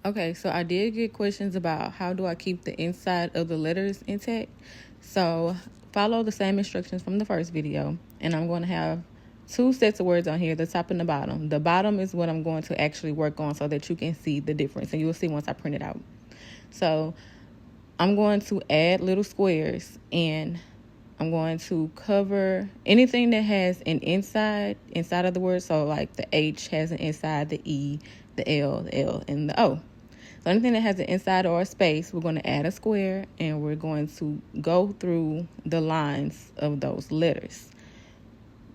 Okay, so I did get questions about how do I keep the inside of the letters intact. So follow the same instructions from the first video, and I'm going to have two sets of words on here, the top and the bottom. The bottom is what I'm going to actually work on so that you can see the difference, and you'll see once I print it out. So I'm going to add little squares, and I'm going to cover anything that has an inside of the word. So like the H has an inside, the E, the L, and the O. So anything that has an inside or a space, we're going to add a square, and we're going to go through the lines of those letters.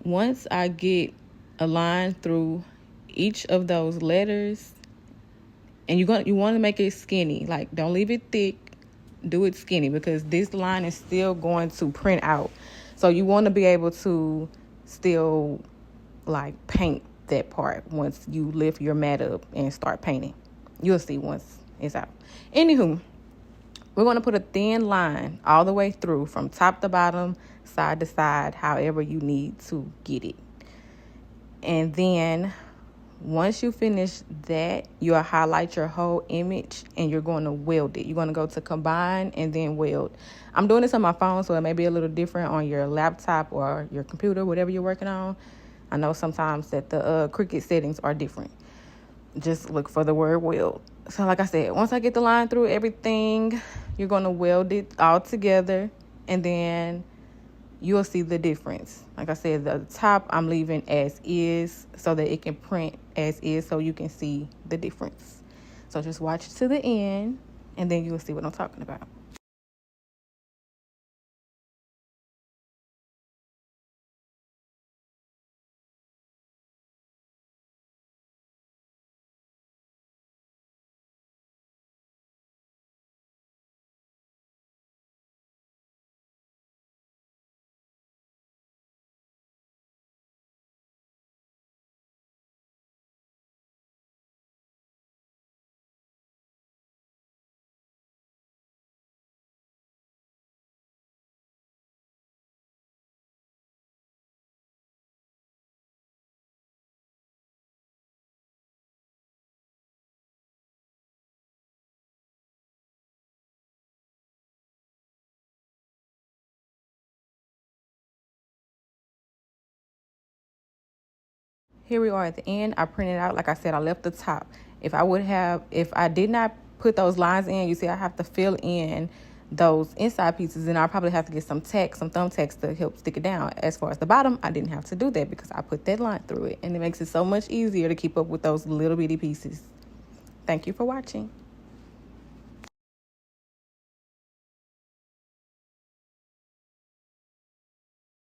Once I get a line through each of those letters, and you want to make it skinny, like don't leave it thick, do it skinny, because this line is still going to print out. So you want to be able to still like paint that part once you lift your mat up and start painting. You'll see once it's out. Anywho, we're going to put a thin line all the way through from top to bottom, side to side, however you need to get it. And then once you finish that, you'll highlight your whole image and you're going to weld it. You're going to go to combine and then weld. I'm doing this on my phone, so it may be a little different on your laptop or your computer, whatever you're working on. I know sometimes that the Cricut settings are different. Just look for the word weld. So like I said, once I get the line through everything, you're going to weld it all together, and then you'll see the difference. Like I said, the top I'm leaving as is so that it can print as is, so you can see the difference. So just watch it to the end, and then you'll see what I'm talking about. Here we are at the end. I printed out, like I said, I left the top. If I did not put those lines in, you see I have to fill in those inside pieces, and I'll probably have to get some thumbtacks to help stick it down. As far as the bottom, I didn't have to do that because I put that line through it, and it makes it so much easier to keep up with those little bitty pieces. Thank you for watching.